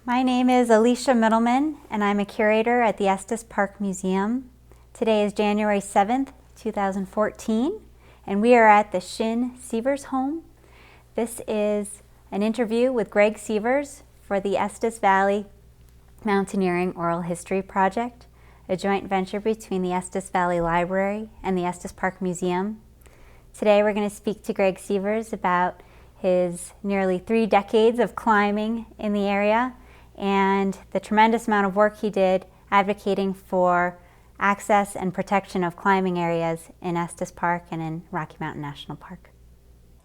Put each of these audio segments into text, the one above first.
My name is Alicia Middleman, and I'm a curator at the Estes Park Museum. Today is January 7th, 2014, and we are at the Sievers home. This is an interview with Greg Sievers for the Estes Valley Mountaineering Oral History Project, a joint venture between the Estes Valley Library and the Estes Park Museum. Today we're going to speak to Greg Sievers about his nearly 3 decades of climbing in the area and the tremendous amount of work he did advocating for access and protection of climbing areas in Estes Park and in Rocky Mountain National Park.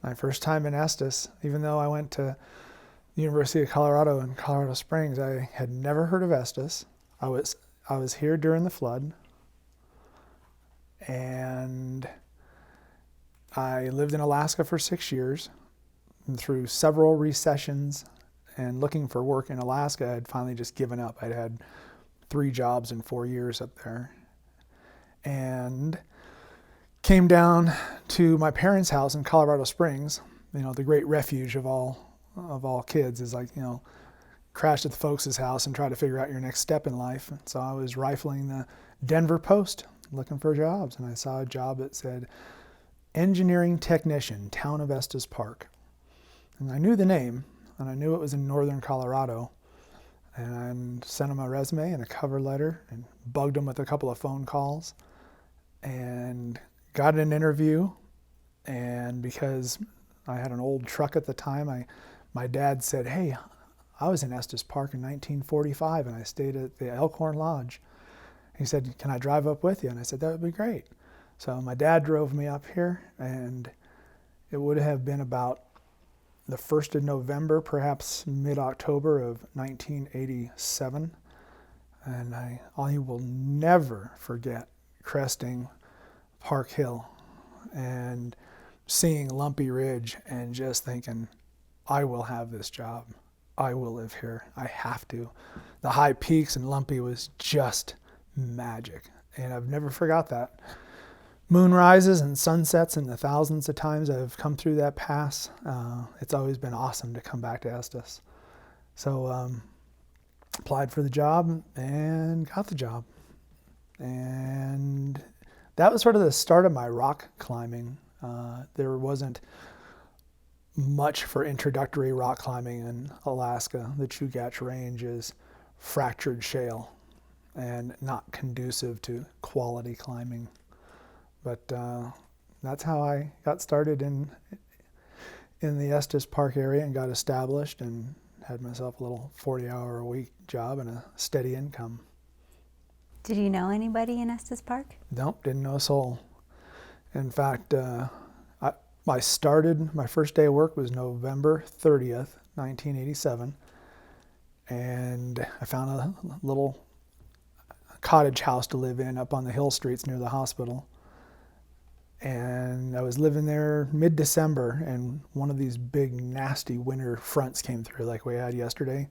My first time in Estes, even though I went to the University of Colorado in Colorado Springs, I had never heard of Estes. I was here during the flood, and I lived in Alaska for 6 years, and through several recessions and looking for work in Alaska, I'd finally just given up. I'd had 3 jobs in 4 years up there, and came down to my parents' house in Colorado Springs. You know, the great refuge of all kids is like, you know, crash at the folks' house and try to figure out your next step in life. And so I was rifling the Denver Post looking for jobs, and I saw a job that said engineering technician, town of Estes Park. And I knew the name, and I knew it was in northern Colorado, and sent them a resume and a cover letter and bugged them with a couple of phone calls and got an interview. And because I had an old truck at the time, my dad said, "Hey, I was in Estes Park in 1945 and I stayed at the Elkhorn Lodge." He said, "Can I drive up with you?" And I said, "That would be great." So my dad drove me up here, and it would have been about the 1st of November, perhaps mid-October of 1987. And I will never forget cresting Park Hill and seeing Lumpy Ridge and just thinking, I will have this job. I will live here. I have to. The high peaks in Lumpy was just magic, and I've never forgot that. Moonrises and sunsets and the thousands of times I've come through that pass, it's always been awesome to come back to Estes. So applied for the job and got the job. And that was sort of the start of my rock climbing. There wasn't much for introductory rock climbing in Alaska. The Chugach Range is fractured shale and not conducive to quality climbing. But that's how I got started in the Estes Park area and got established and had myself a little 40-hour-a-week job and a steady income. Did you know anybody in Estes Park? Nope, didn't know a soul. In fact, my first day of work was November 30th, 1987, and I found a little cottage house to live in up on the hill streets near the hospital. And I was living there mid-December, and one of these big, nasty winter fronts came through like we had yesterday.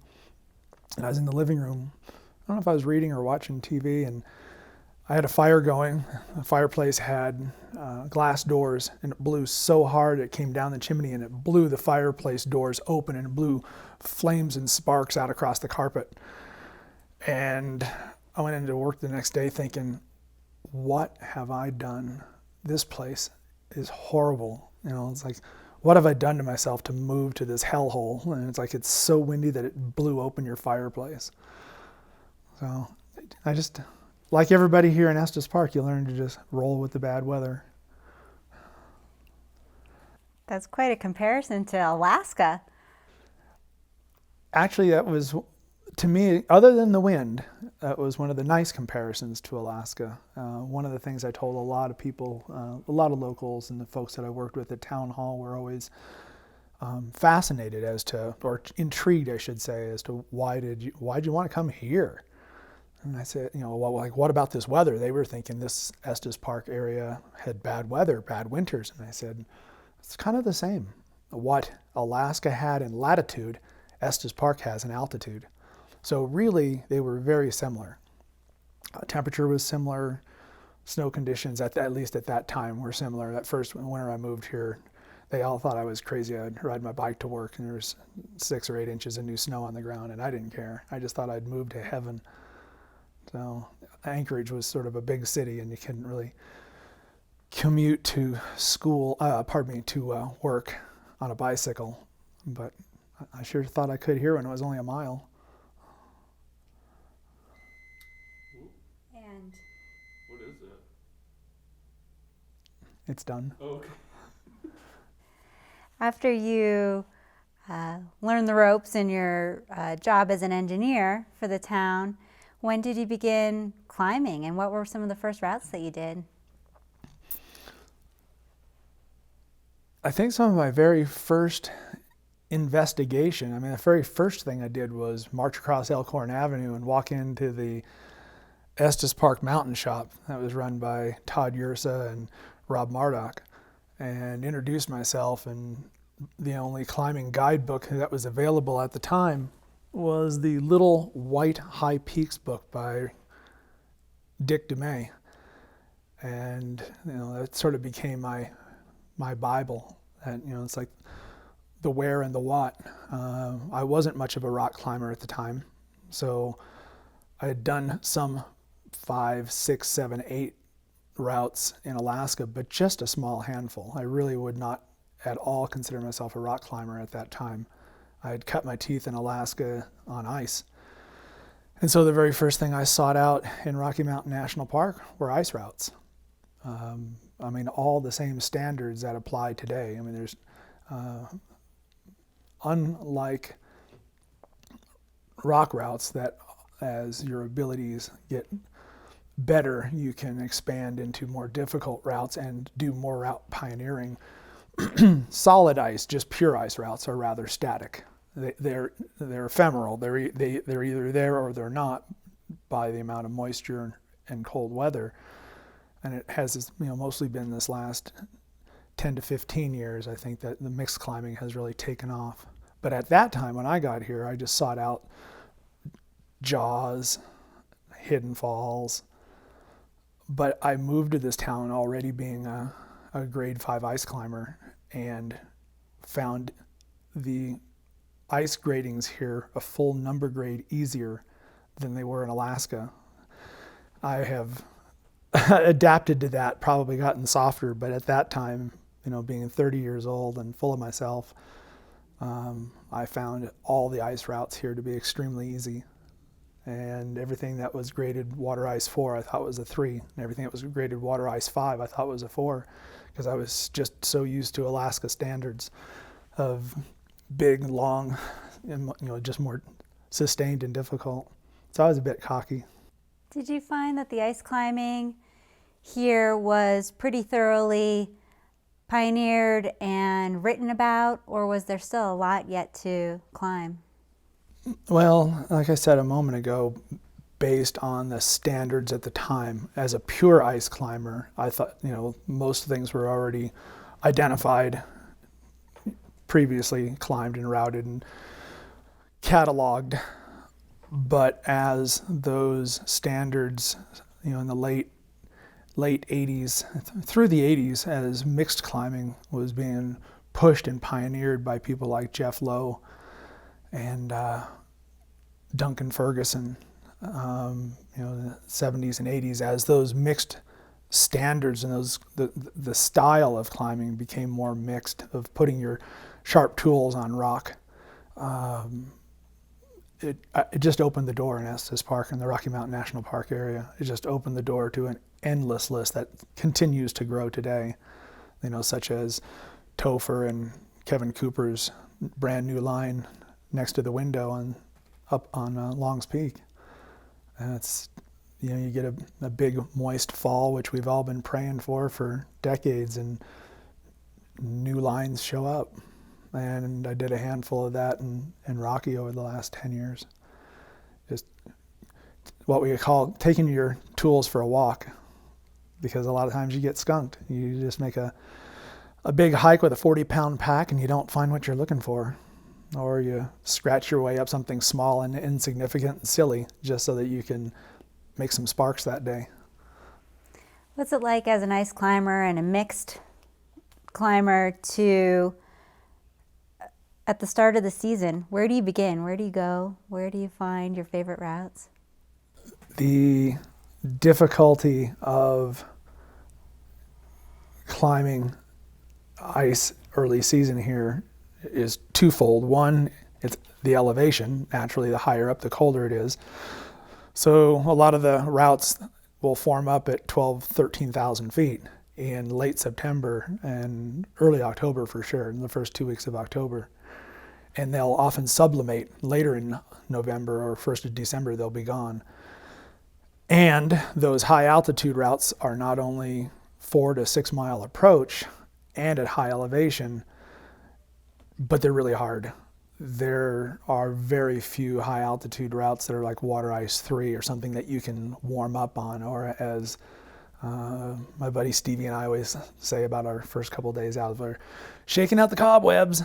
And I was in the living room. I don't know if I was reading or watching TV, and I had a fire going. The fireplace had glass doors, and it blew so hard it came down the chimney, and it blew the fireplace doors open, and it blew flames and sparks out across the carpet. And I went into work the next day thinking, what have I done? This place is horrible. You know, it's like, what have I done to myself to move to this hellhole? And it's like, it's so windy that it blew open your fireplace. So I just, like everybody here in Estes Park, you learn to just roll with the bad weather. That's quite a comparison to Alaska. Actually, that was, to me, other than the wind, that was one of the nice comparisons to Alaska. One of the things I told a lot of people, a lot of locals and the folks that I worked with at Town Hall were always fascinated as to, or intrigued, I should say, as to why'd you want to come here? And I said, you know, well, like, what about this weather? They were thinking this Estes Park area had bad weather, bad winters. And I said, it's kind of the same. What Alaska had in latitude, Estes Park has in altitude. So really, they were very similar. Temperature was similar. Snow conditions, at least at that time, were similar. That first winter I moved here, they all thought I was crazy. I'd ride my bike to work and there was 6 or 8 inches of new snow on the ground, and I didn't care. I just thought I'd moved to heaven. So Anchorage was sort of a big city, and you couldn't really commute to to work on a bicycle. But I sure thought I could here when it was only a mile. And what is it? It's done. Oh, okay. after you learned the ropes in your job as an engineer for the town, when did you begin climbing, and what were some of the first routes that you did? I think some of my very first investigation, the very first thing I did was march across Elkhorn Avenue and walk into the Estes Park mountain shop that was run by Todd Ursa and Rob Murdoch, and introduced myself. And the only climbing guidebook that was available at the time was the Little White High Peaks book by Dick DeMay. And that sort of became my Bible. And it's like the where and the what. I wasn't much of a rock climber at the time, so I had done some 5, 6, 7, 8 routes in Alaska, but just a small handful. I really would not at all consider myself a rock climber at that time. I had cut my teeth in Alaska on ice. And so the very first thing I sought out in Rocky Mountain National Park were ice routes. All the same standards that apply today. There's, unlike rock routes that as your abilities get better, you can expand into more difficult routes and do more route pioneering. Solid ice, just pure ice routes, are rather static. They're ephemeral. They're either there or they're not by the amount of moisture and cold weather. And it has mostly been this last 10 to 15 years, I think, that the mixed climbing has really taken off. But at that time, when I got here, I just sought out Jaws, Hidden Falls. But I moved to this town already being a grade 5 ice climber, and found the ice gradings here a full number grade easier than they were in Alaska. I have adapted to that, probably gotten softer, but at that time, being 30 years old and full of myself, I found all the ice routes here to be extremely easy. And everything that was graded water ice 4, I thought was a 3. And everything that was graded water ice 5, I thought was a 4, because I was just so used to Alaska standards of big, long, and just more sustained and difficult. So I was a bit cocky. Did you find that the ice climbing here was pretty thoroughly pioneered and written about, or was there still a lot yet to climb? Well, like I said a moment ago, based on the standards at the time, as a pure ice climber, I thought, most things were already identified, previously climbed and routed and cataloged. But as those standards, in the late 80s, through the 80s, as mixed climbing was being pushed and pioneered by people like Jeff Lowe and Duncan Ferguson, in the 70s and 80s, as those mixed standards and the style of climbing became more mixed, of putting your sharp tools on rock, it just opened the door in Estes Park and the Rocky Mountain National Park area. It just opened the door to an endless list that continues to grow today, such as Topher and Kevin Cooper's brand new line next to the window up on Longs Peak. And it's, you get a big moist fall, which we've all been praying for decades, and new lines show up. And I did a handful of that in Rocky over the last 10 years. Just what we call taking your tools for a walk, because a lot of times you get skunked. You just make a big hike with a 40-pound pack and you don't find what you're looking for. Or you scratch your way up something small and insignificant and silly just so that you can make some sparks that day. What's it like as an ice climber and a mixed climber to at the start of the season, where do you begin? Where do you go? Where do you find your favorite routes? The difficulty of climbing ice early season here is twofold. One, it's the elevation. Naturally, the higher up, the colder it is. So a lot of the routes will form up at 13,000 feet in late September and early October for sure, in the first 2 weeks of October. And they'll often sublimate later in November or 1st of December, they'll be gone. And those high altitude routes are not only 4 to 6 mile approach and at high elevation, but they're really hard. There are very few high altitude routes that are like water ice 3 or something that you can warm up on, or as my buddy Stevie and I always say about our first couple of days out, we're shaking out the cobwebs.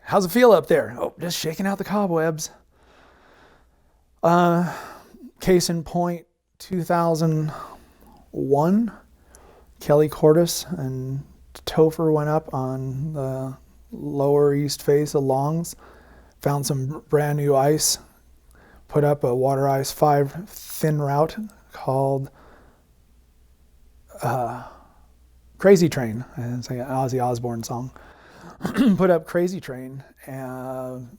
How's it feel up there? Oh, just shaking out the cobwebs. Case in point, 2001, Kelly Cordes and Topher went up on the lower east face of Longs, found some brand new ice, put up a water ice 5 thin route called Crazy Train. And it's like an Ozzy Osbourne song. Put up Crazy Train and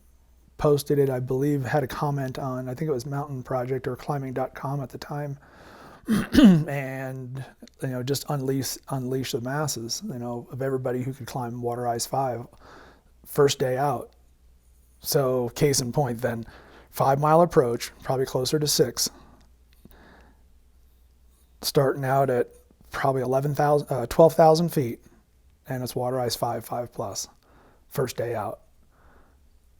posted it, I believe, had a comment on, I think it was Mountain Project or climbing.com at the time. And just unleash the masses, of everybody who could climb water ice 5 first day out. So case in point then, 5 mile approach, probably closer to 6, starting out at probably 12,000 feet, and it's water ice 5 plus, first day out.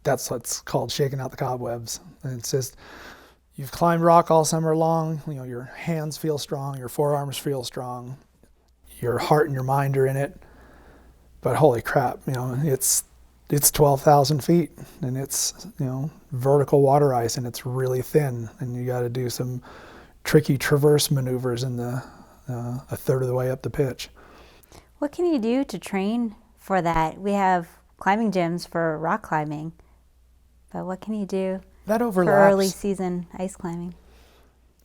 That's what's called shaking out the cobwebs. And it's just, you've climbed rock all summer long, your hands feel strong, your forearms feel strong, your heart and your mind are in it, but holy crap, it's 12,000 feet, and it's, vertical water ice, and it's really thin, and you got to do some tricky traverse maneuvers in a third of the way up the pitch. What can you do to train for that? We have climbing gyms for rock climbing, but what can you do that overlaps for early season ice climbing?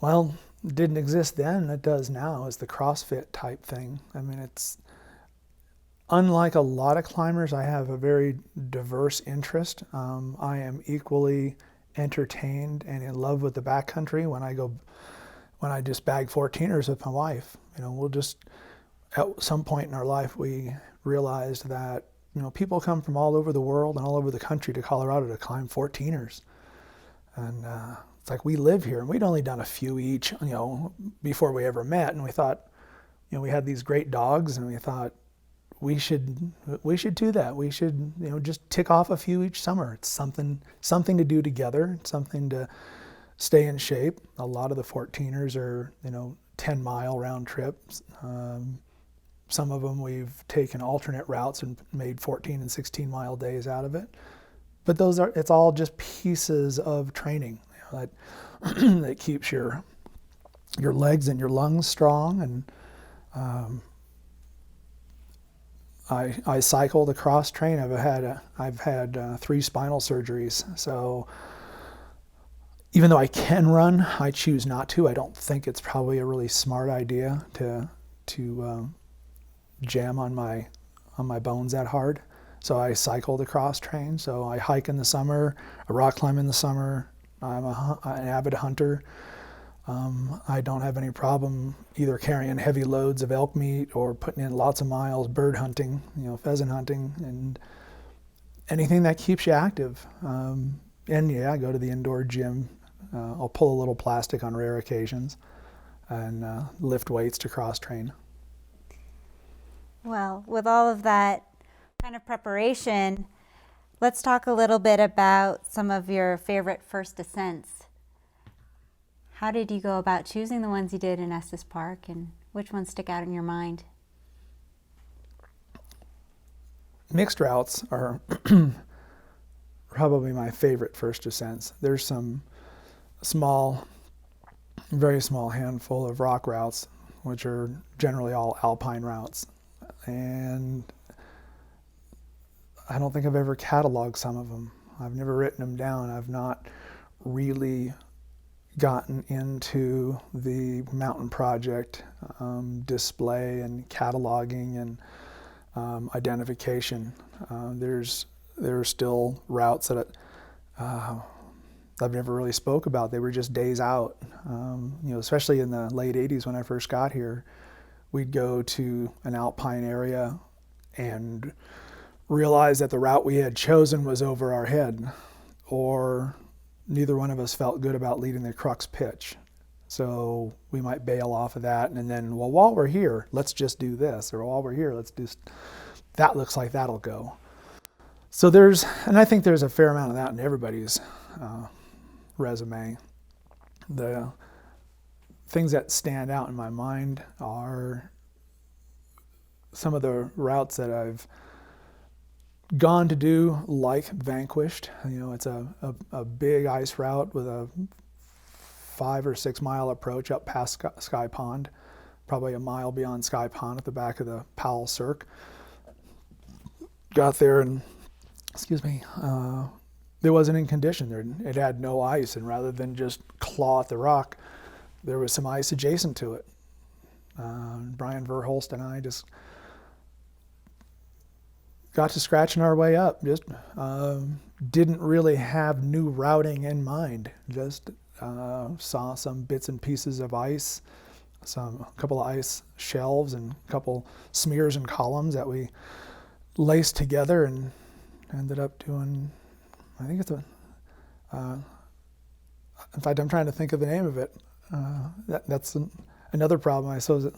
Well, it didn't exist then. It does now. It's the CrossFit type thing. I mean, it's unlike a lot of climbers. I have a very diverse interest. I am equally entertained and in love with the backcountry when I just bag 14ers with my wife. We'll just, at some point in our life, we realized that people come from all over the world and all over the country to Colorado to climb 14ers. And it's like, we live here, and we'd only done a few each, before we ever met. And we thought, we had these great dogs, and we thought we should do that. We should, just tick off a few each summer. It's something to do together, something to stay in shape. A lot of the 14ers are, 10-mile round trips. Some of them we've taken alternate routes and made 14 and 16-mile days out of it. But it's all just pieces of training that keeps your legs and your lungs strong. And I cycle the cross train. I've had 3 spinal surgeries. So even though I can run, I choose not to. I don't think it's probably a really smart idea to jam on my bones that hard. So I cycle the cross train. So I hike in the summer, I rock climb in the summer. I'm an avid hunter. I don't have any problem either carrying heavy loads of elk meat or putting in lots of miles bird hunting, pheasant hunting, and anything that keeps you active. And I go to the indoor gym. I'll pull a little plastic on rare occasions and lift weights to cross train. Well, with all of that kind of preparation, let's talk a little bit about some of your favorite first ascents. How did you go about choosing the ones you did in Estes Park, and which ones stick out in your mind? Mixed routes are probably my favorite first ascents. There's some very small handful of rock routes, which are generally all alpine routes. And I don't think I've ever cataloged some of them. I've never written them down. I've not really gotten into the mountain project display and cataloging and identification. There's still routes that I've never really spoke about. They were just days out. Especially in the late 80s when I first got here, we'd go to an alpine area and realize that the route we had chosen was over our head, or neither one of us felt good about leading the crux pitch. So we might bail off of that, and then, well, while we're here, let's just do this, or while we're here, let's do that. Looks like that'll go. So I think there's a fair amount of that in everybody's resume. The things that stand out in my mind are some of the routes that I've gone to do, like Vanquished. It's a big ice route with a 5 or 6 mile approach up past Sky Pond, probably a mile beyond Sky Pond at the back of the Powell Cirque. Got there and, it wasn't in condition. It had no ice, and rather than just claw at the rock, there was some ice adjacent to it. Brian Verholst and I just got to scratching our way up. Just didn't really have new routing in mind. Just saw some bits and pieces of ice, a couple of ice shelves and a couple smears and columns that we laced together and ended up doing, I think it's in fact, I'm trying to think of the name of it. That's another problem. I suppose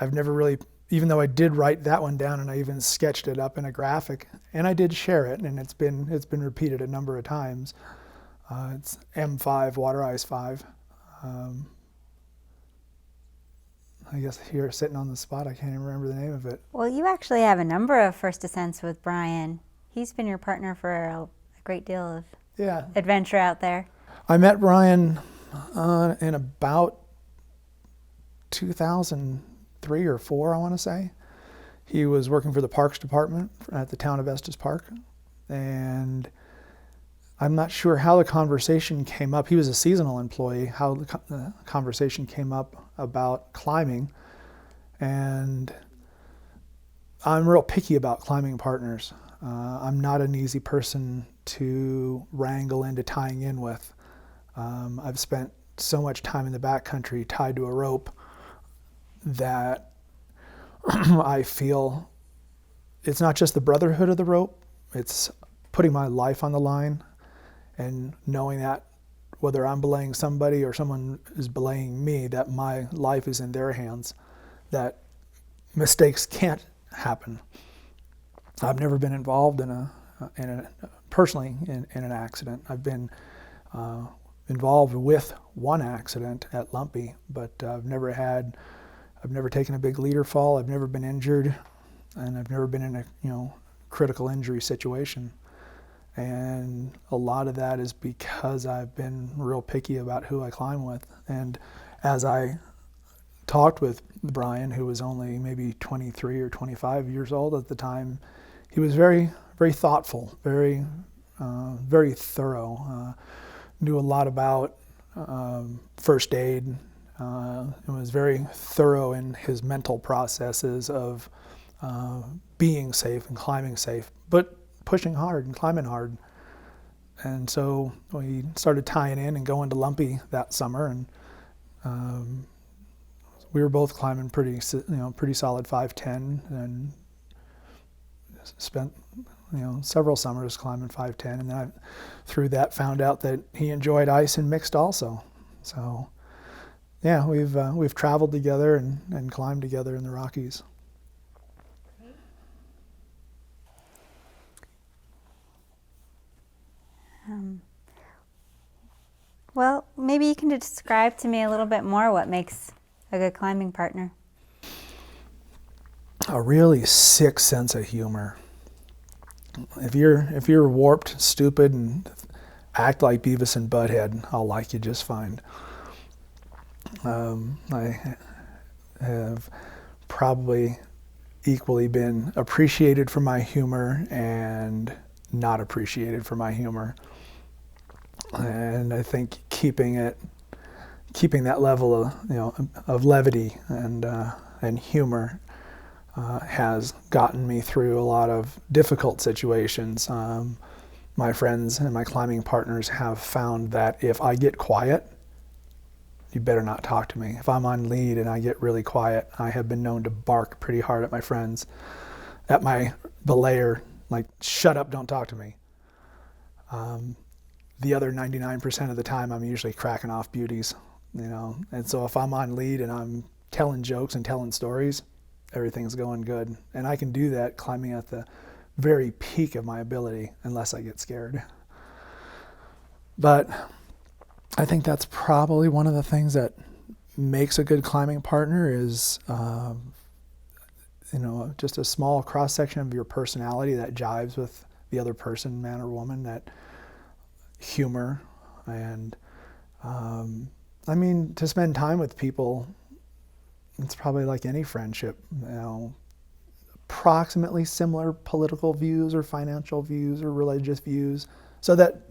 I've never really, even though I did write that one down and I even sketched it up in a graphic, and I did share it, and it's been repeated a number of times. It's M5, Water Ice 5. I guess here, sitting on the spot, I can't even remember the name of it. Well, you actually have a number of first ascents with Brian. He's been your partner for a great deal of adventure out there. I met Brian in about 2003 or 4, I want to say. He was working for the Parks Department at the town of Estes Park, and I'm not sure how the conversation came up. He was a seasonal employee, how the conversation came up about climbing. And I'm real picky about climbing partners. I'm not an easy person to wrangle into tying in with. I've spent so much time in the backcountry tied to a rope that I feel it's not just the brotherhood of the rope, it's putting my life on the line and knowing that whether I'm belaying somebody or someone is belaying me, that my life is in their hands, that mistakes can't happen. I've never been involved personally in an accident. I've been involved with one accident at Lumpy, but I've never taken a big leader fall. I've never been injured, and I've never been in a critical injury situation. And a lot of that is because I've been real picky about who I climb with. And as I talked with Brian, who was only maybe 23 or 25 years old at the time, he was very, very thoughtful, very, very thorough. Knew a lot about first aid. And was very thorough in his mental processes of being safe and climbing safe, but pushing hard and climbing hard. And so we started tying in and going to Lumpy that summer, and we were both climbing pretty solid 510, and spent several summers climbing 510, and then I, through that, found out that he enjoyed ice and mixed also. So yeah, we've traveled together and climbed together in the Rockies. Well, maybe you can describe to me a little bit more what makes a good climbing partner. A really sick sense of humor. If you're warped, stupid, and act like Beavis and Butthead, I'll like you just fine. I have probably equally been appreciated for my humor and not appreciated for my humor. And I think keeping that level of levity and humor has gotten me through a lot of difficult situations. My friends and my climbing partners have found that if I get quiet, you better not talk to me. If I'm on lead and I get really quiet, I have been known to bark pretty hard at my friends, at my belayer, like, shut up, don't talk to me. The other 99% of the time, I'm usually cracking off beauties, And so if I'm on lead and I'm telling jokes and telling stories, everything's going good. And I can do that climbing at the very peak of my ability, unless I get scared. But I think that's probably one of the things that makes a good climbing partner is, just a small cross-section of your personality that jives with the other person, man or woman, that humor. And to spend time with people, it's probably like any friendship, approximately similar political views or financial views or religious views, so that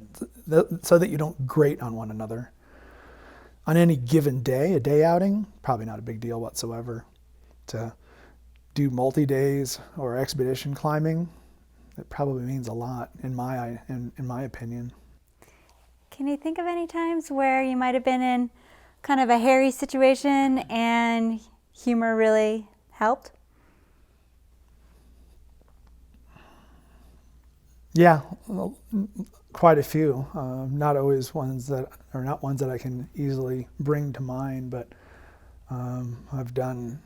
you don't grate on one another. On any given day, a day outing, probably not a big deal whatsoever. To do multi-days or expedition climbing, it probably means a lot in my opinion. Can you think of any times where you might have been in kind of a hairy situation and humor really helped? Yeah, quite a few. Not always ones that I can easily bring to mind, but I've done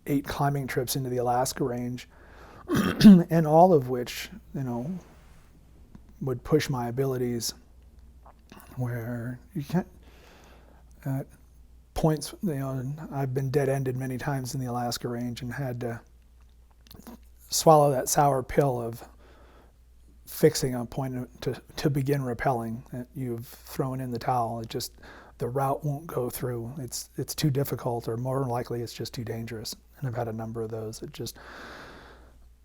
8 climbing trips into the Alaska range, and all of which, would push my abilities where you can't, at points, I've been dead-ended many times in the Alaska range and had to swallow that sour pill of fixing a point to begin rappelling that you've thrown in the towel. The route won't go through. It's too difficult, or more likely it's just too dangerous. And I've had a number of those that just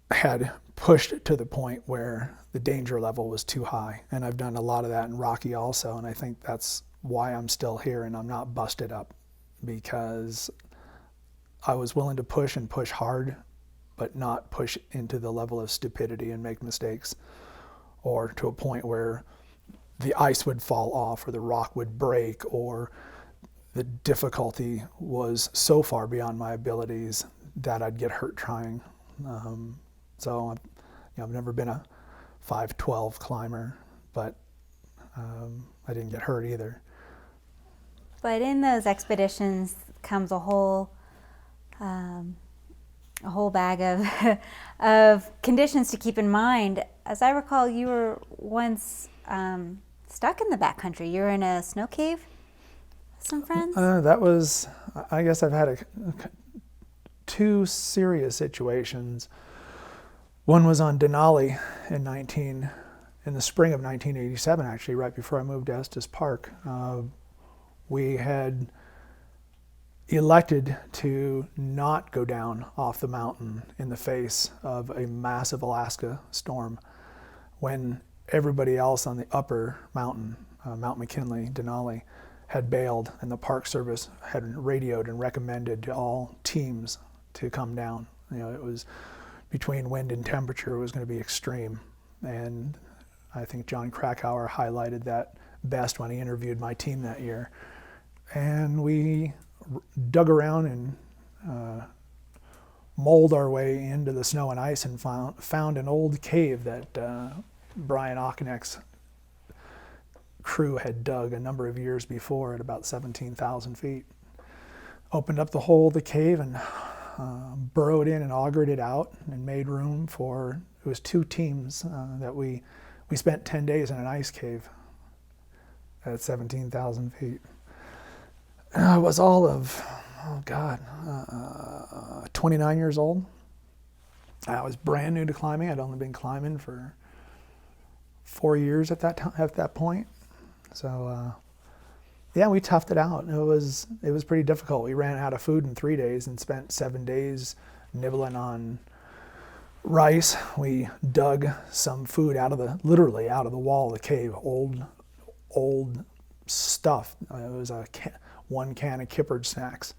had pushed to the point where the danger level was too high. And I've done a lot of that in Rocky also, and I think that's why I'm still here and I'm not busted up, because I was willing to push and push hard, but not push into the level of stupidity and make mistakes, or to a point where the ice would fall off or the rock would break or the difficulty was so far beyond my abilities that I'd get hurt trying. So I've never been a 512 climber, but I didn't get hurt either. But in those expeditions comes a whole bag of conditions to keep in mind. As I recall, you were once stuck in the backcountry. You were in a snow cave with some friends? I guess I've had 2 serious situations. One was on Denali in the spring of 1987, actually, right before I moved to Estes Park. We had elected to not go down off the mountain in the face of a massive Alaska storm when everybody else on the upper mountain, Mount McKinley, Denali, had bailed, and the Park Service had radioed and recommended to all teams to come down. It was between wind and temperature, it was going to be extreme. And I think John Krakauer highlighted that best when he interviewed my team that year. And we dug around and mulled our way into the snow and ice and found an old cave that Brian Ockenek's crew had dug a number of years before at about 17,000 feet. Opened up the hole of the cave and burrowed in and augured it out and made room for, it was 2 teams that we spent 10 days in an ice cave at 17,000 feet. And I was all of, 29 years old. I was brand new to climbing. I'd only been climbing for 4 years at that point. So yeah, we toughed it out. It was pretty difficult. We ran out of food in 3 days and spent 7 days nibbling on rice. We dug some food literally out of the wall of the cave, old stuff. It was one can of Kippered snacks.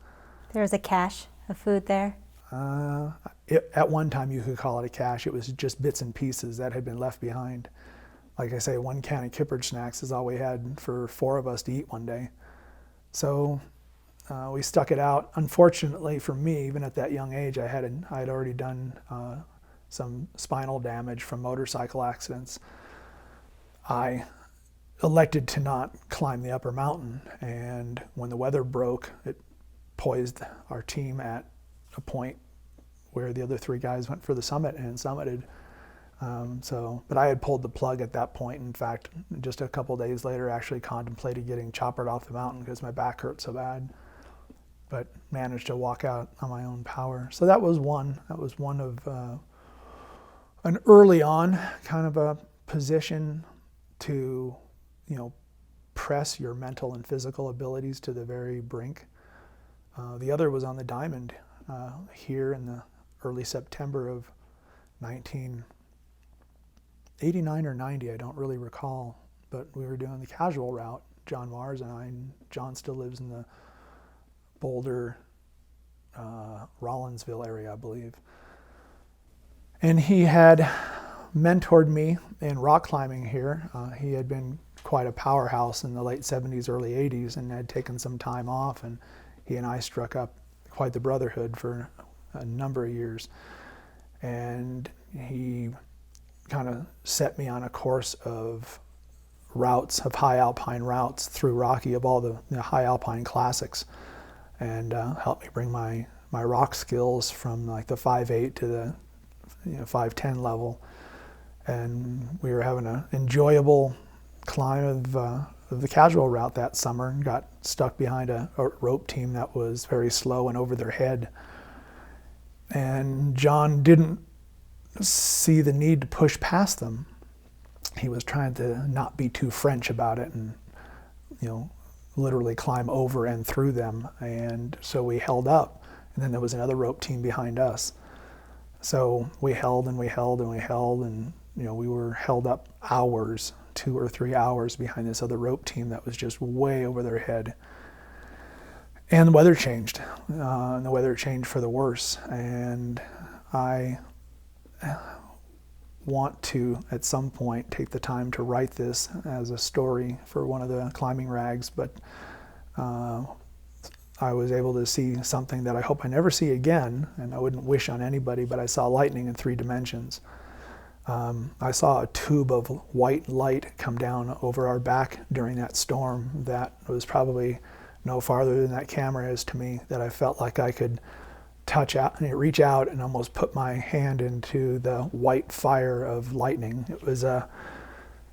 There was a cache of food there. At one time you could call it a cache. It was just bits and pieces that had been left behind. Like I say, one can of Kippered snacks is all we had for 4 of us to eat one day. So we stuck it out. Unfortunately for me, even at that young age, I had already done some spinal damage from motorcycle accidents. I elected to not climb the upper mountain, and when the weather broke, it poised our team at a point where the other 3 guys went for the summit and summited. But I had pulled the plug at that point. In fact, just a couple days later, actually contemplated getting choppered off the mountain because my back hurt so bad, but managed to walk out on my own power. So that was one of an early on kind of a position to, press your mental and physical abilities to the very brink. The other was on the Diamond here in the early September of 1989 or 90, I don't really recall, but we were doing the casual route, John Mars and I, and John still lives in the Boulder, Rollinsville area, I believe. And he had mentored me in rock climbing here. He had been quite a powerhouse in the late 70s, early 80s, and had taken some time off, and he and I struck up quite the brotherhood for a number of years. And he kind of set me on a course of routes, of high alpine routes through Rocky, of all the high alpine classics, and helped me bring my rock skills from like the 5.8 to the 5.10 level. And we were having an enjoyable climb of the casual route that summer, and got stuck behind a rope team that was very slow and over their head. And John didn't see the need to push past them. He was trying to not be too French about it and, literally climb over and through them. And so we held up, and then there was another rope team behind us. So we held and we held and we held, and we were held up hours, 2 or 3 hours behind this other rope team that was just way over their head. And the weather changed, and the weather changed for the worse. And I want to, at some point, take the time to write this as a story for one of the climbing rags, but I was able to see something that I hope I never see again, and I wouldn't wish on anybody, but I saw lightning in 3 dimensions. I saw a tube of white light come down over our back during that storm that was probably no farther than that camera is to me, that I felt like I could touch out and reach out and almost put my hand into the white fire of lightning. It was a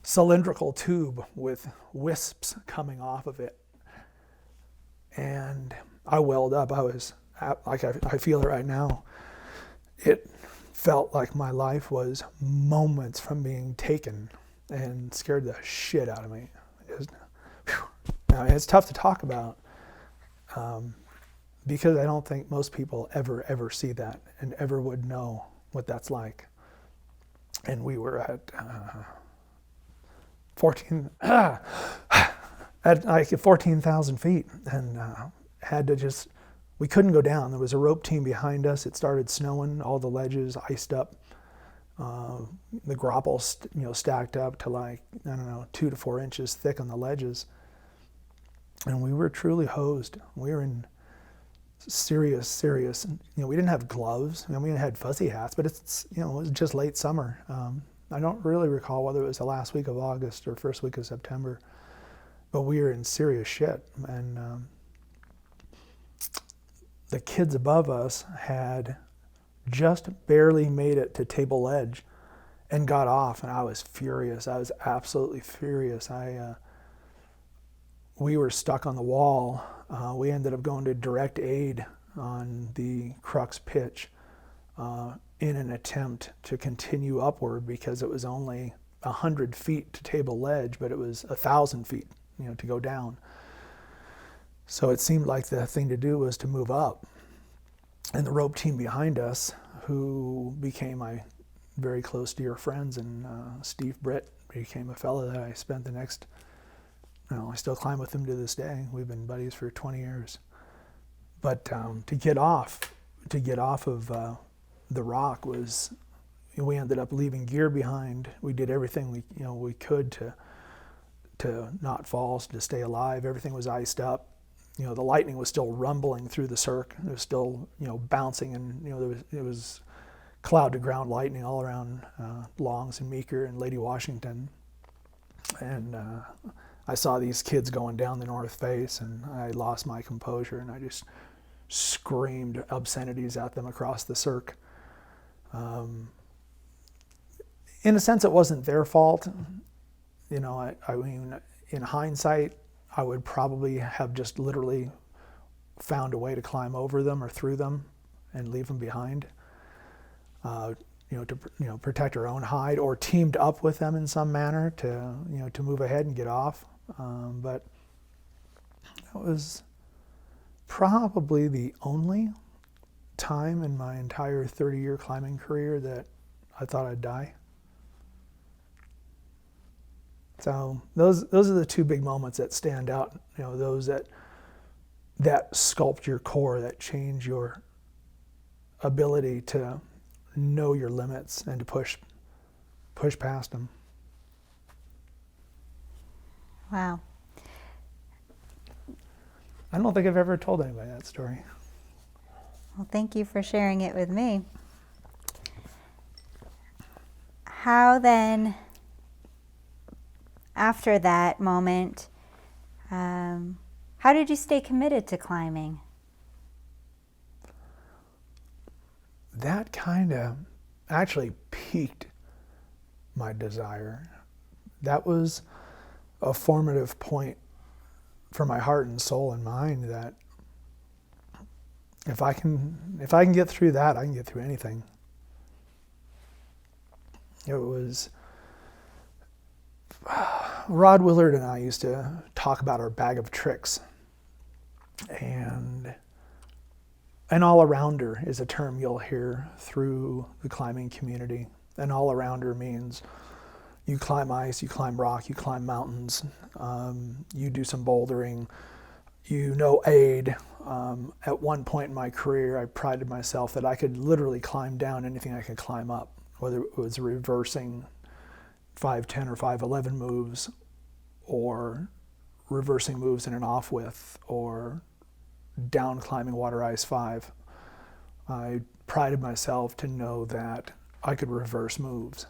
cylindrical tube with wisps coming off of it. And I welled up. I was like, I feel it right now. It felt like my life was moments from being taken, and scared the shit out of me. It's tough to talk about because I don't think most people ever see that and ever would know what that's like. And we were at 14,000 feet, and had to we couldn't go down. There was a rope team behind us. It started snowing, all the ledges iced up. The grapple, stacked up to 2 to 4 inches thick on the ledges. And we were truly hosed. We were in serious, we didn't have gloves. We had fuzzy hats, but it was just late summer. I don't really recall whether it was the last week of August or first week of September, but we were in serious shit. And the kids above us had just barely made it to table ledge and got off, and I was furious. I was absolutely furious. We were stuck on the wall. We ended up going to direct aid on the crux pitch in an attempt to continue upward, because it was only 100 feet to table ledge, but it was 1,000 feet, to go down. So it seemed like the thing to do was to move up. And the rope team behind us, who became my very close dear friends, and Britt became a fellow that I spent the next, I still climb with him to this day. We've been buddies for 20 years. But to get off of the rock was, we ended up leaving gear behind. We did everything we could to not fall, to stay alive. Everything was iced up. The lightning was still rumbling through the cirque. It was still bouncing, and it was cloud to ground lightning all around Longs and Meeker and Lady Washington. And I saw these kids going down the north face, and I lost my composure, and I just screamed obscenities at them across the cirque. In a sense, it wasn't their fault. I mean, in hindsight, I would probably have just literally found a way to climb over them or through them and leave them behind. To protect our own hide, or teamed up with them in some manner to move ahead and get off. But that was probably the only time in my entire 30-year climbing career that I thought I'd die. So those are the two big moments that stand out. Those that sculpt your core, that change your ability to know your limits and to push past them. Wow. I don't think I've ever told anybody that story. Well, thank you for sharing it with me. How then, after that moment, how did you stay committed to climbing? That kind of actually piqued my desire. That was a formative point for my heart and soul and mind, that if I can get through that, I can get through anything. It was Rod Willard and I used to talk about our bag of tricks, and an all-arounder is a term you'll hear through the climbing community. An all-arounder means you climb ice, you climb rock, you climb mountains, you do some bouldering, aid. At one point in my career, I prided myself that I could literally climb down anything I could climb up, whether it was reversing 510 or 511 moves, or reversing moves in an off-width, or down climbing water ice 5. I prided myself to know that I could reverse moves.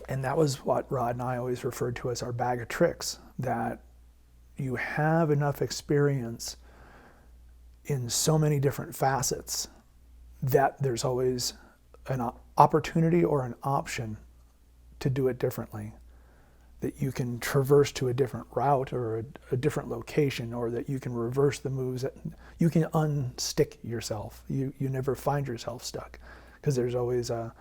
And that was what Rod and I always referred to as our bag of tricks, that you have enough experience in so many different facets that there's always an opportunity or an option to do it differently. That you can traverse to a different route or a different location, or that you can reverse the moves, that you can unstick yourself. You never find yourself stuck, because there's always an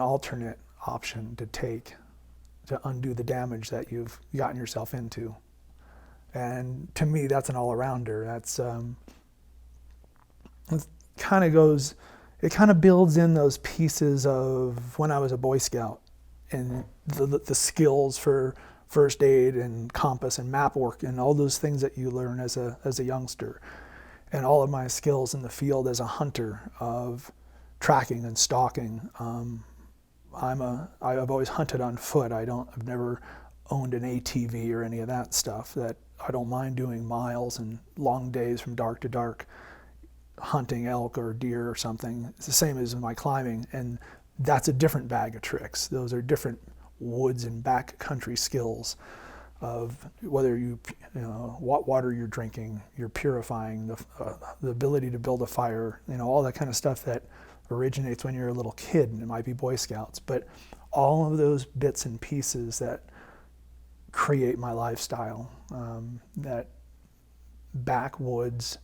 alternate option to take to undo the damage that you've gotten yourself into. And to me, that's an all-arounder. That's it kind of builds in those pieces of when I was a Boy Scout, and the skills for first aid and compass and map work and all those things that you learn as a youngster, and all of my skills in the field as a hunter of tracking and stalking. I've always hunted on foot. I've never owned an ATV or any of that stuff. That I don't mind doing miles and long days from dark to dark, hunting elk or deer or something. It's the same as in my climbing, and that's a different bag of tricks. Those are different woods and backcountry skills of whether what water you're drinking, you're purifying, the ability to build a fire, all that kind of stuff that originates when you're a little kid, and it might be Boy Scouts, but all of those bits and pieces that create my lifestyle, that backwoods,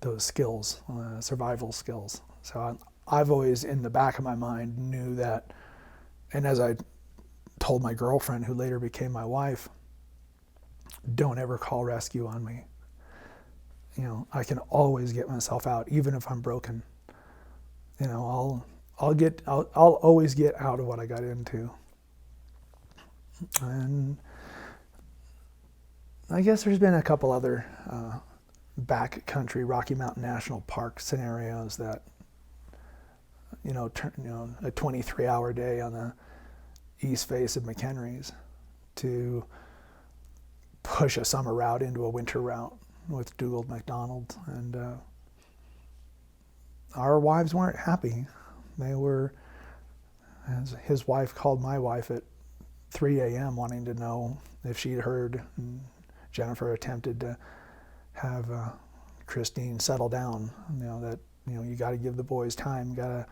those skills, survival skills. So I've always, in the back of my mind, knew that, and as I told my girlfriend, who later became my wife, don't ever call rescue on me. I can always get myself out, even if I'm broken. I'll always get out of what I got into. And I guess there's been a couple other backcountry Rocky Mountain National Park scenarios that, a 23-hour day on the east face of McHenry's to push a summer route into a winter route with Dougald MacDonald. And our wives weren't happy. They were, as his wife called my wife at 3 a.m. wanting to know if she'd heard. And Jennifer attempted to have Christine settle down. You got to give the boys time. You got to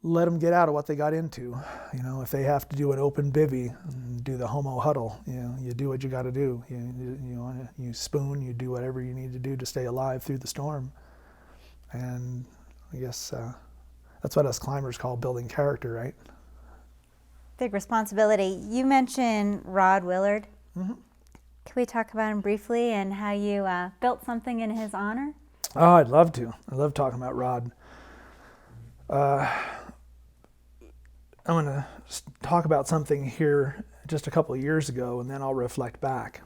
let them get out of what they got into. If they have to do an open bivvy and do the homo huddle, you do what you got to do. You spoon, you do whatever you need to do to stay alive through the storm. And I guess that's what us climbers call building character, right? Big responsibility. You mentioned Rod Willard. Mm-hmm. Can we talk about him briefly and how you built something in his honor? Oh, I'd love to. I love talking about Rod. I'm going to talk about something here just a couple of years ago, and then I'll reflect back.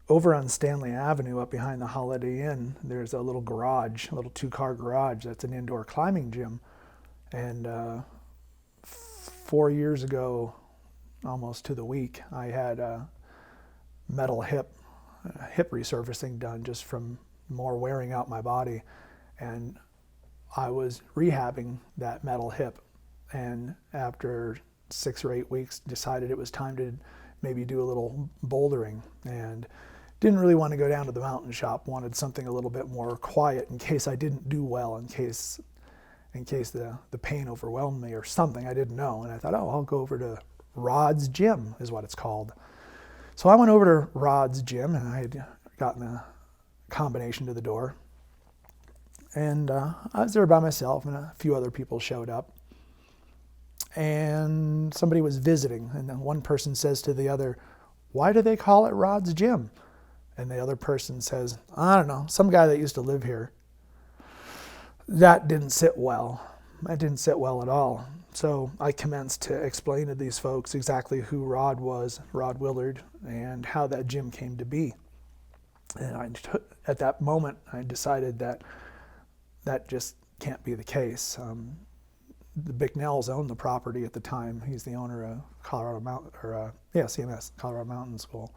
Over on Stanley Avenue, up behind the Holiday Inn, there's a little garage, a little 2-car garage that's an indoor climbing gym. And 4 years ago, almost to the week, I had a metal hip resurfacing done just from more wearing out my body. And I was rehabbing that metal hip, and after 6 or 8 weeks decided it was time to maybe do a little bouldering, and didn't really want to go down to the mountain shop, wanted something a little bit more quiet in case I didn't do well, in case the pain overwhelmed me or something, I didn't know. And I thought, I'll go over to Rod's Gym is what it's called. So I went over to Rod's Gym, and I had gotten a combination to the door. And I was there by myself, and a few other people showed up. And somebody was visiting, and then one person says to the other, "Why do they call it Rod's Gym?" And the other person says, "I don't know, some guy that used to live here." That didn't sit well. That didn't sit well at all. So I commenced to explain to these folks exactly who Rod was, Rod Willard, and how that gym came to be. And at that moment, I decided that just can't be the case. The Bicknells owned the property at the time. He's the owner of CMS, Colorado Mountain School.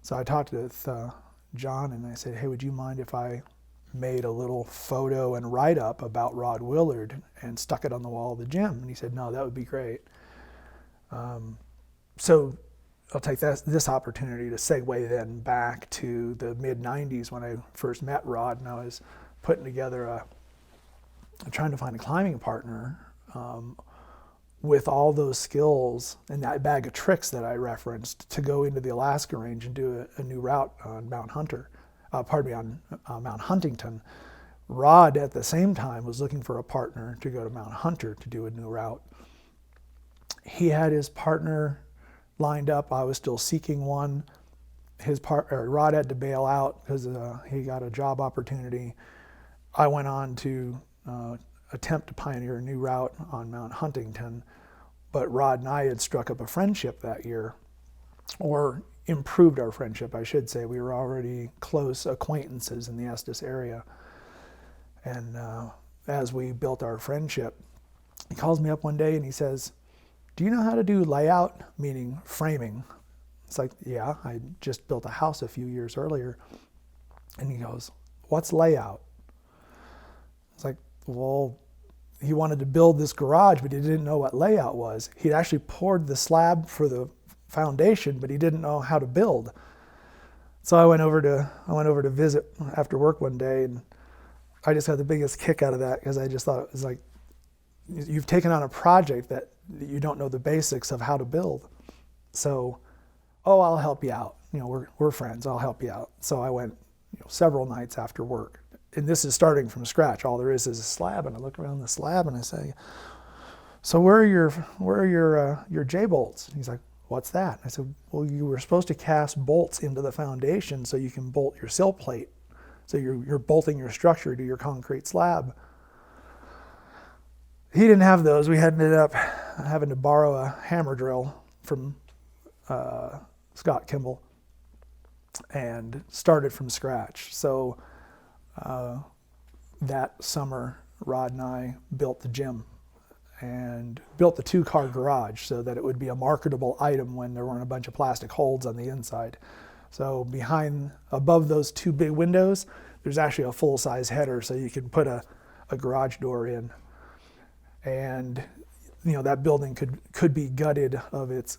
So I talked with John, and I said, "Hey, would you mind if I made a little photo and write-up about Rod Willard and stuck it on the wall of the gym?" And he said, "No, that would be great." So I'll take this opportunity to segue then back to the mid-90s when I first met Rod, and I was putting together trying to find a climbing partner with all those skills and that bag of tricks that I referenced to go into the Alaska range and do a new route on Mount Huntington. Rod at the same time was looking for a partner to go to Mount Hunter to do a new route. He had his partner lined up. I was still seeking one. Rod had to bail out because he got a job opportunity. I went on to attempt to pioneer a new route on Mount Huntington, but Rod and I had struck up a friendship that year, or improved our friendship, I should say. We were already close acquaintances in the Estes area. And as we built our friendship, he calls me up one day and he says, "Do you know how to do layout?" Meaning framing. It's like, "Yeah, I just built a house a few years earlier." And he goes, "What's layout?" It's like, well, he wanted to build this garage, but he didn't know what layout was. He'd actually poured the slab for the foundation, but he didn't know how to build. So I went over to visit after work one day, and I just had the biggest kick out of that because I just thought it was like, you've taken on a project that you don't know the basics of how to build. So, I'll help you out. We're friends. I'll help you out. So I went several nights after work. And this is starting from scratch. All there is a slab, and I look around the slab and I say, "So where are your J bolts?" He's like, what's that? I said, well, you were supposed to cast bolts into the foundation so you can bolt your sill plate. So you're bolting your structure to your concrete slab. He didn't have those. We ended up having to borrow a hammer drill from Scott Kimball and started from scratch. So that summer, Rod and I built the gym and built the 2-car garage so that it would be a marketable item when there weren't a bunch of plastic holes on the inside. So above those 2 big windows, there's actually a full-size header so you can put a garage door in. And that building could be gutted of its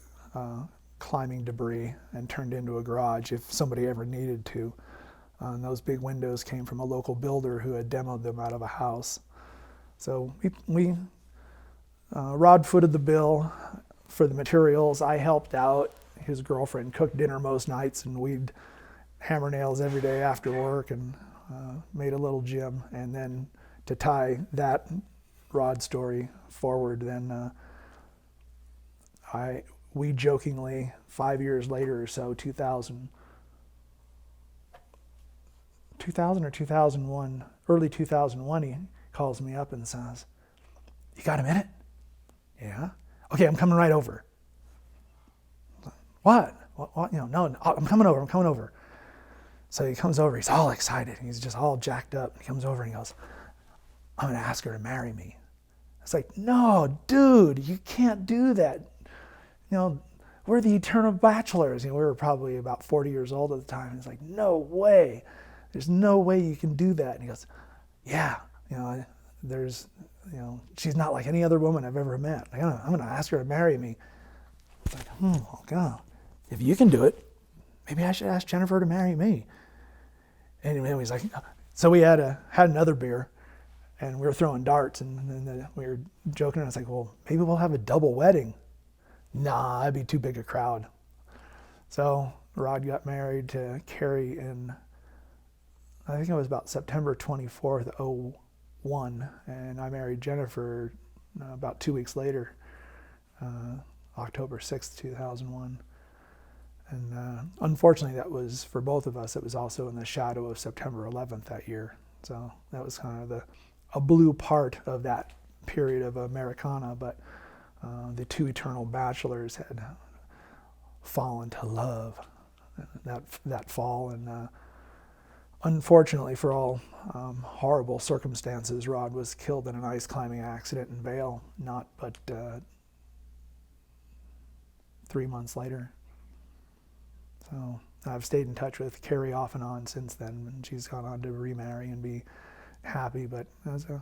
climbing debris and turned into a garage if somebody ever needed to. And those big windows came from a local builder who had demoed them out of a house. So we Rod footed the bill for the materials. I helped out. His girlfriend cooked dinner most nights, and we'd hammer nails every day after work and made a little gym. And then to tie that Rod story forward, then we jokingly, 5 years later or so, 2000 or 2001, early 2001, he calls me up and says, "You got a minute?" "Yeah." "Okay, I'm coming right over." "What? What? No, I'm coming over. So he comes over, he's all excited, he's just all jacked up. He comes over and he goes, "I'm gonna ask her to marry me." It's like, "No, dude, you can't do that. We're the eternal bachelors." We were probably about 40 years old at the time. And it's like, "No way. There's no way you can do that." And he goes, "Yeah, she's not like any other woman I've ever met. I'm gonna ask her to marry me." It's like, oh God, if you can do it, maybe I should ask Jennifer to marry me. Anyway, he's like, so we had another beer, and we were throwing darts, and we were joking. And I was like, well, maybe we'll have a double wedding. Nah, that'd be too big a crowd. So Rod got married to Carrie in, I think it was about September 24th, 2001, and I married Jennifer about 2 weeks later, October 6th, 2001. And unfortunately, that was, for both of us, it was also in the shadow of September 11th that year. So that was kind of a blue part of that period of Americana, but the two eternal bachelors had fallen to love that fall. And unfortunately, for all horrible circumstances, Rod was killed in an ice climbing accident in Vail, not but 3 months later. So I've stayed in touch with Carrie off and on since then, and she's gone on to remarry and be happy. But it was a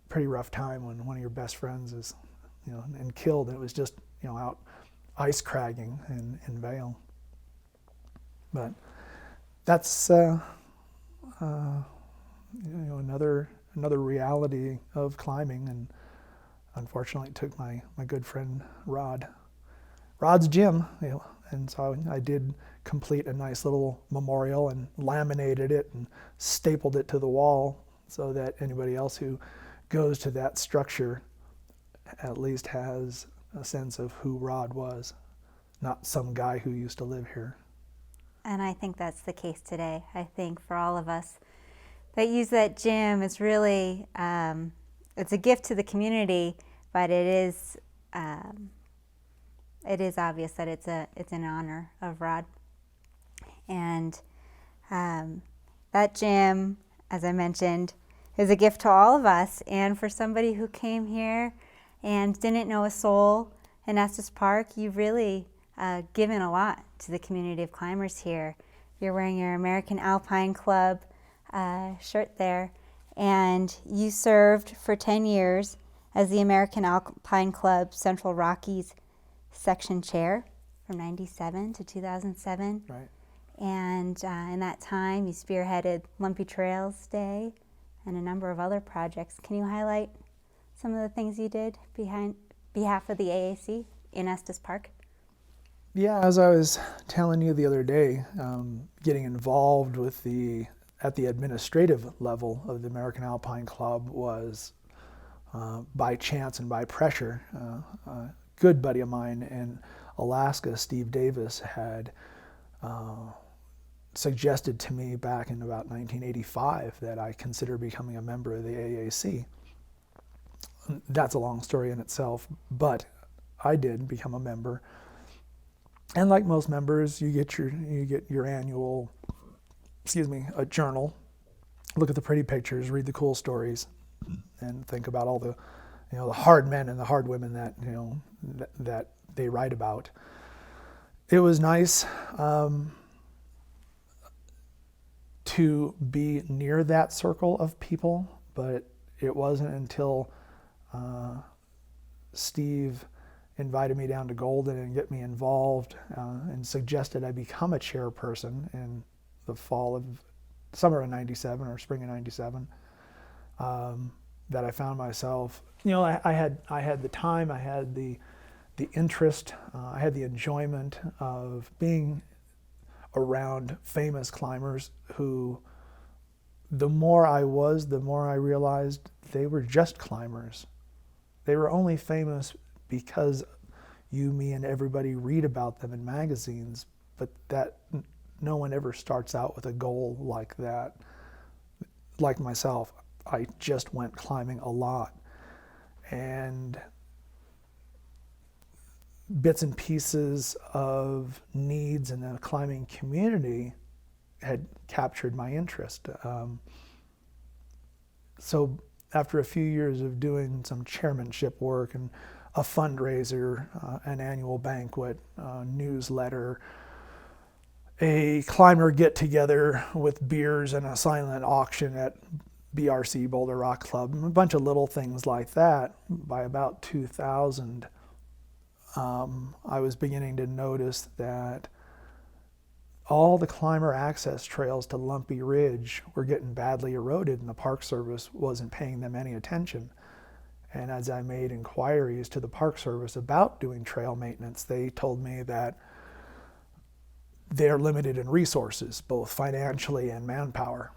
pretty rough time when one of your best friends is, and killed. It was just, out ice cragging in Vail. But that's another reality of climbing, and unfortunately, it took my good friend Rod's gym, and so I did complete a nice little memorial and laminated it and stapled it to the wall so that anybody else who goes to that structure at least has a sense of who Rod was, not some guy who used to live here. And I think that's the case today. I think for all of us that use that gym, it's really, it's a gift to the community, but it is obvious that it's in honor of Rod. And that gym, as I mentioned, is a gift to all of us. And for somebody who came here and didn't know a soul in Estes Park, you've really given a lot to the community of climbers here. You're wearing your American Alpine Club shirt there, and you served for 10 years as the American Alpine Club Central Rockies section chair from 97 to 2007. Right. And in that time, you spearheaded Lumpy Trails Day and a number of other projects. Can you highlight some of the things you did behalf of the AAC in Estes Park? Yeah, as I was telling you the other day, getting involved with at the administrative level of the American Alpine Club was by chance and by pressure. A good buddy of mine and Alaska, Steve Davis, had suggested to me back in about 1985 that I consider becoming a member of the AAC. That's a long story in itself, but I did become a member. And like most members, you get your annual, a journal. Look at the pretty pictures, read the cool stories, and think about all the, the hard men and the hard women that that they write about. It was nice to be near that circle of people, but it wasn't until Steve invited me down to Golden and get me involved and suggested I become a chairperson in the summer of '97 or spring of '97. That I found myself, I had the time, I had the interest, I had the enjoyment of being around famous climbers who, the more I was, the more I realized they were just climbers. They were only famous because you, me, and everybody read about them in magazines, but that no one ever starts out with a goal like that. Like myself, I just went climbing a lot, and bits and pieces of needs in the climbing community had captured my interest. So after a few years of doing some chairmanship work and a fundraiser, an annual banquet, newsletter, a climber get-together with beers and a silent auction at BRC, Boulder Rock Club, a bunch of little things like that. By about 2000, I was beginning to notice that all the climber access trails to Lumpy Ridge were getting badly eroded, and the Park Service wasn't paying them any attention. And as I made inquiries to the Park Service about doing trail maintenance, they told me that they're limited in resources, both financially and manpower,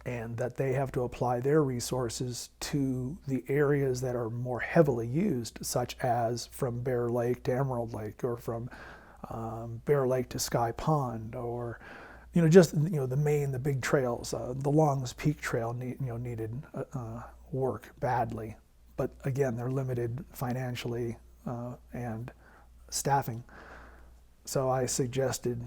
and that they have to apply their resources to the areas that are more heavily used, such as from Bear Lake to Emerald Lake, or from Bear Lake to Sky Pond, or the big trails. The Longs Peak Trail needed work badly, but again, they're limited financially and staffing. So I suggested,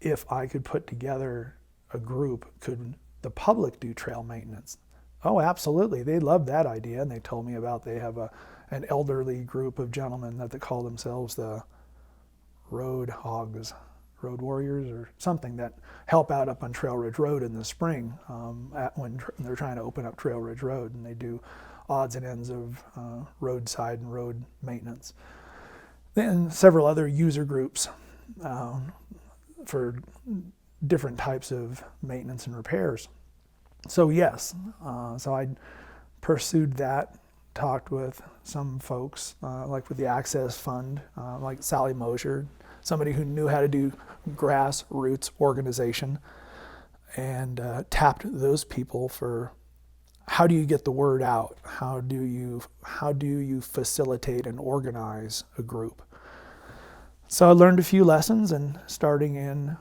if I could put together a group, could the public do trail maintenance? Oh, absolutely. They loved that idea, and they told me about, they have an elderly group of gentlemen that they call themselves the Road Hogs, Road Warriors or something, that help out up on Trail Ridge Road in the spring when they're trying to open up Trail Ridge Road, and they do odds and ends of roadside and road maintenance. Then several other user groups for different types of maintenance and repairs. So yes, so I pursued that, talked with some folks, like with the Access Fund, like Sally Mosier, somebody who knew how to do grassroots organization, and tapped those people for, how do you get the word out? How do you facilitate and organize a group? So I learned a few lessons, and starting in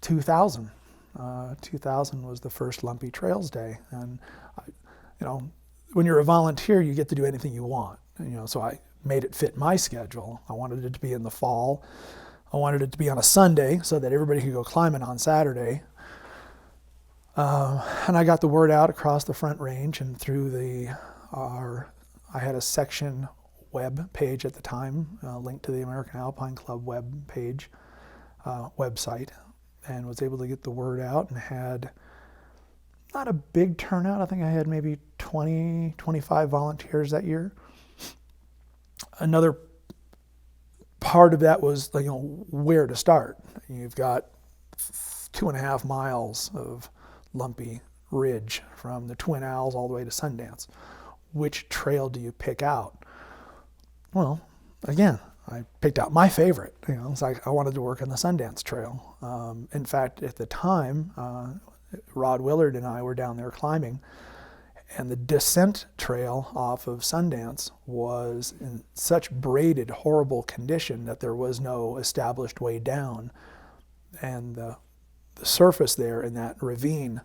2000 was the first Lumpy Trails Day, and when you're a volunteer, you get to do anything you want. So I made it fit my schedule. I wanted it to be in the fall. I wanted it to be on a Sunday so that everybody could go climbing on Saturday. And I got the word out across the Front Range and through I had a section web page at the time, linked to the American Alpine Club web page, website, and was able to get the word out, and had not a big turnout. I think I had maybe 20, 25 volunteers that year. Another part of that was where to start. You've got 2.5 miles of Lumpy Ridge from the Twin Owls all the way to Sundance. Which trail do you pick out? Well, again, I picked out my favorite. It's like I wanted to work on the Sundance Trail. In fact, at the time, Rod Willard and I were down there climbing, And the descent trail off of Sundance was in such braided, horrible condition that there was no established way down. And the surface there in that ravine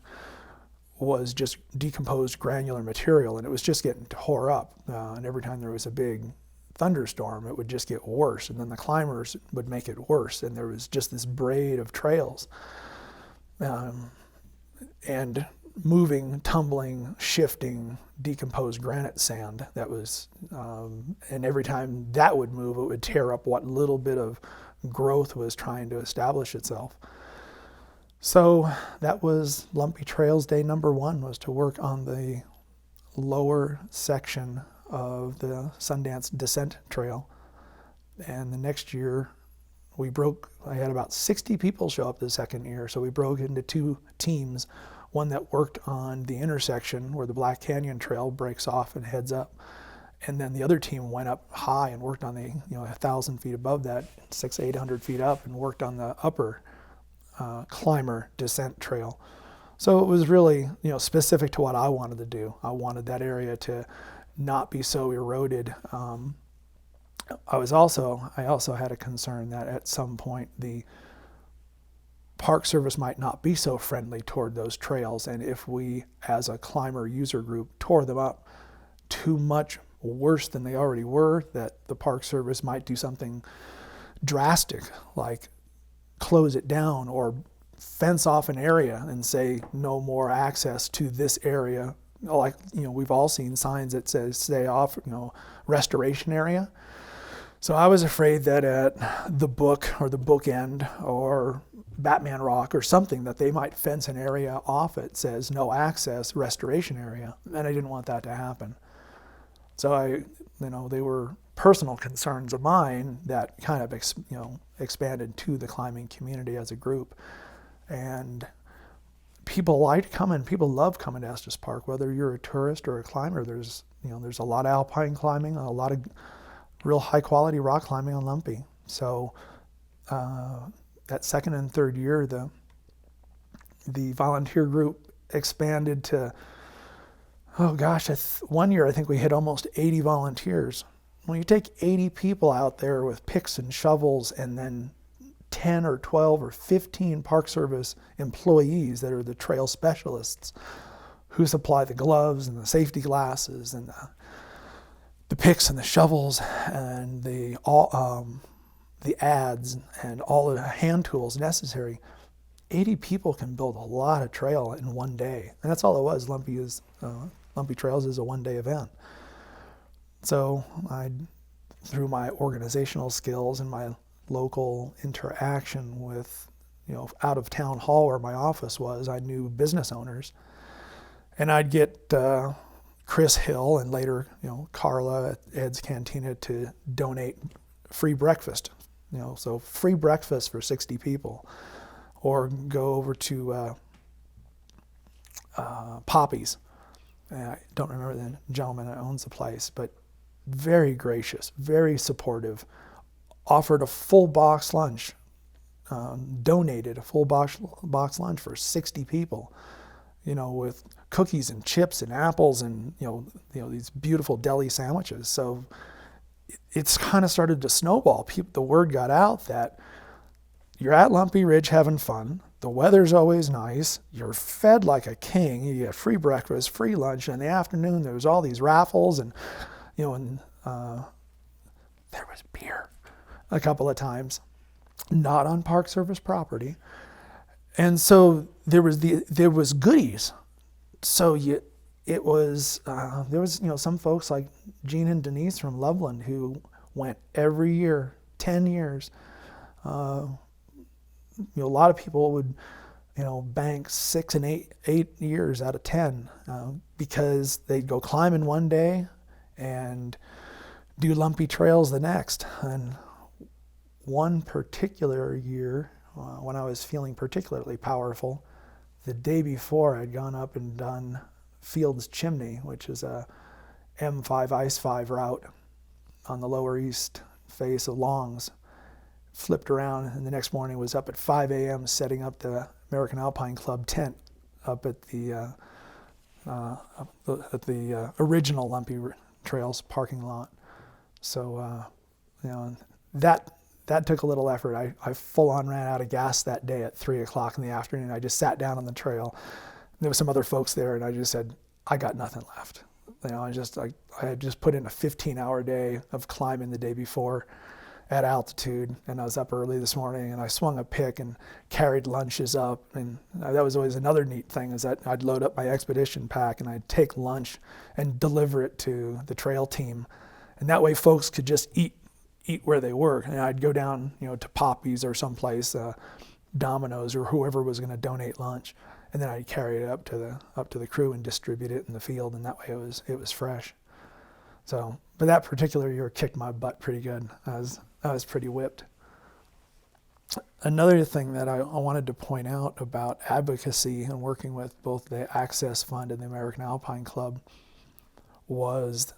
was just decomposed granular material, and it was just getting tore up. And every time there was a big thunderstorm, it would just get worse, and then the climbers would make it worse, and there was just this braid of trails. And moving, tumbling, shifting, decomposed granite sand that was, and every time that would move, it would tear up what little bit of growth was trying to establish itself. So that was Lumpy Trails day number 1, was to work on the lower section of the Sundance Descent Trail. And the next year, I had about 60 people show up the second year, so we broke into 2 teams, one that worked on the intersection where the Black Canyon Trail breaks off and heads up, and then the other team went up high and worked on the 1,000 feet above that, 600-800 feet up, and worked on the upper climber descent trail. So it was really specific to what I wanted to do. I wanted that area to not be so eroded. I also had a concern that at some point the Park Service might not be so friendly toward those trails, and if we as a climber user group tore them up too much worse than they already were, that the Park Service might do something drastic like close it down or fence off an area and say no more access to this area. Like we've all seen signs that says stay off restoration area. So I was afraid that at the Book or the Bookend or Batman Rock or something, that they might fence an area off it says no access restoration area, and I didn't want that to happen. So they were personal concerns of mine that kind of expanded to the climbing community as a group. And people like coming, people love coming to Estes Park, whether you're a tourist or a climber. There's a lot of alpine climbing, a lot of real high quality rock climbing on Lumpy. So that second and third year, the volunteer group expanded to, one year I think we hit almost 80 volunteers. When you take 80 people out there with picks and shovels, and then 10 or 12 or 15 Park Service employees that are the trail specialists who supply the gloves and the safety glasses and the picks and the shovels and the ads and all the hand tools necessary, 80 people can build a lot of trail in one day. And that's all it was. Lumpy Trails is a one-day event. So through my organizational skills and my local interaction with, out of town hall where my office was, I knew business owners. And I'd get Chris Hill and later, Carla at Ed's Cantina to donate free breakfast. So free breakfast for 60 people. Or go over to Poppy's. I don't remember the gentleman that owns the place, but very gracious, very supportive, offered a full box lunch, donated a full box lunch for 60 people, with cookies and chips and apples and, these beautiful deli sandwiches. So it's kind of started to snowball. The word got out that you're at Lumpy Ridge having fun. The weather's always nice. You're fed like a king. You get free breakfast, free lunch. And in the afternoon, there's all these raffles and, there was beer a couple of times, not on Park Service property. And so there was goodies. So there was some folks like Gene and Denise from Loveland who went every year, 10 years. A lot of people would, bank 6 and 8 years out of 10 because they'd go climbing one day and do Lumpy Trails the next. And one particular year, when I was feeling particularly powerful, the day before I'd gone up and done Fields Chimney, which is a M5 Ice 5 route on the lower east face of Longs. Flipped around, and the next morning was up at 5 a.m. setting up the American Alpine Club tent up at the at the original Lumpy Trails parking lot. So, that took a little effort. I full on ran out of gas that day at 3 o'clock in the afternoon. I just sat down on the trail. There were some other folks there, and I just said, I got nothing left. I had just put in a 15-hour day of climbing the day before at altitude, and I was up early this morning, and I swung a pick and carried lunches up, and that was always another neat thing, is that I'd load up my expedition pack and I'd take lunch and deliver it to the trail team, and that way folks could just eat where they were. And I'd go down, to Poppy's or someplace, Domino's or whoever was going to donate lunch, and then I'd carry it up to the crew and distribute it in the field, and that way it was fresh. So, but that particular year kicked my butt pretty good. I was pretty whipped. Another thing that I wanted to point out about advocacy and working with both the Access Fund and the American Alpine Club was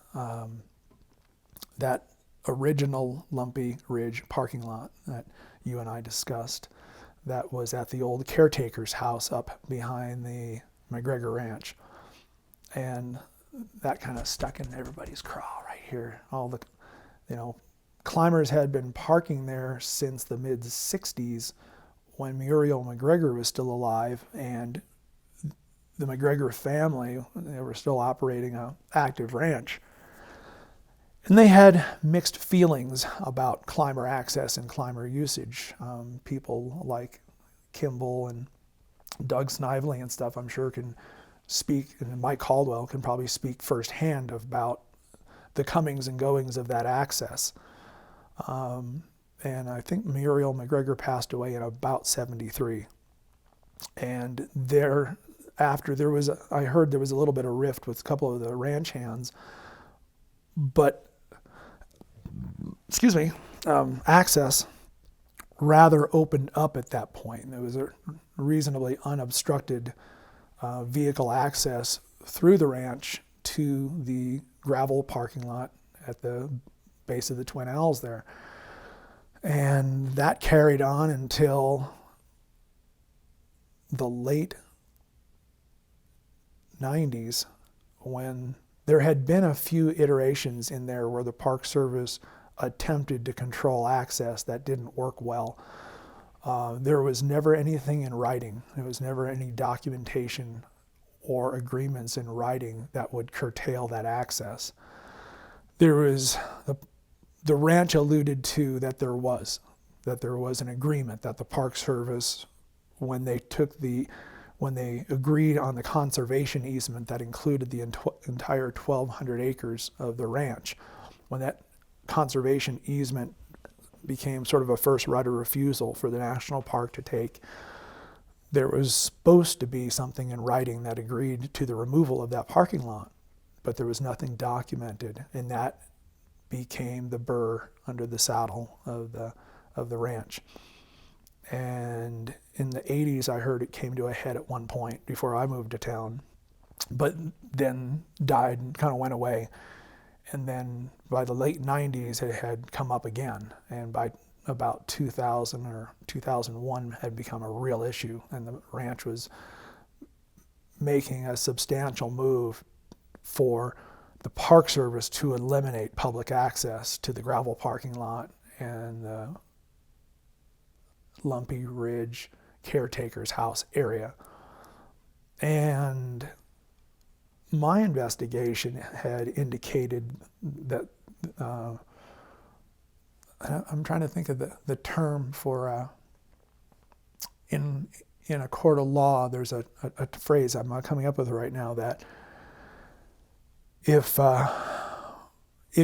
that original Lumpy Ridge parking lot that you and I discussed, that was at the old caretaker's house up behind the McGregor Ranch. And that kind of stuck in everybody's craw right here. All the, climbers had been parking there since the mid-'60s when Muriel McGregor was still alive, and the McGregor family, they were still operating an active ranch. And they had mixed feelings about climber access and climber usage. People like Kimball and Doug Snively and stuff, I'm sure, can speak, and Mike Caldwell can probably speak firsthand about the comings and goings of that access. And I think Muriel McGregor passed away in about 73. And thereafter, I heard there was a little bit of rift with a couple of the ranch hands, but access rather opened up at that point. There was a reasonably unobstructed vehicle access through the ranch to the gravel parking lot at the base of the Twin Owls there. And that carried on until the late 90s, when there had been a few iterations in there where the Park Service attempted to control access that didn't work well. There was never anything in writing. There was never any documentation or agreements in writing that would curtail that access. There was the ranch alluded to that there was an agreement that the Park Service, when they agreed on the conservation easement that included the entire 1,200 acres of the ranch, when that conservation easement became sort of a first right of refusal for the national park to take, there was supposed to be something in writing that agreed to the removal of that parking lot, but there was nothing documented, and that became the burr under the saddle of the ranch. And in the 80s, I heard it came to a head at one point before I moved to town, but then died and kind of went away. And then by the late 90s, it had come up again. And by about 2000 or 2001 had become a real issue. And the ranch was making a substantial move for the Park Service to eliminate public access to the gravel parking lot and the Lumpy Ridge caretaker's house area. And my investigation had indicated that, I'm trying to think of the term for, in a court of law, there's a phrase I'm not coming up with right now, that if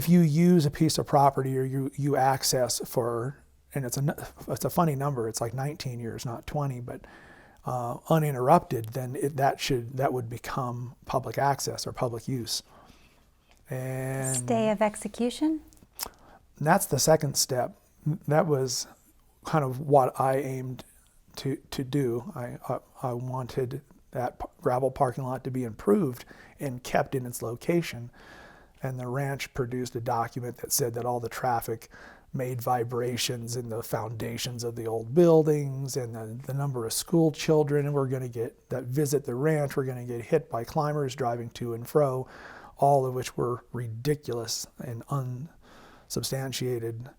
you use a piece of property or you access for, and it's a funny number, it's like 19 years, not 20, but uninterrupted, then that would become public access or public use. And stay of execution? That's the second step. That was kind of what I aimed to do. I wanted that gravel parking lot to be improved and kept in its location. And the ranch produced a document that said that all the traffic made vibrations in the foundations of the old buildings, and the number of school children that visit the ranch were going to get hit by climbers driving to and fro, all of which were ridiculous and unsubstantiated.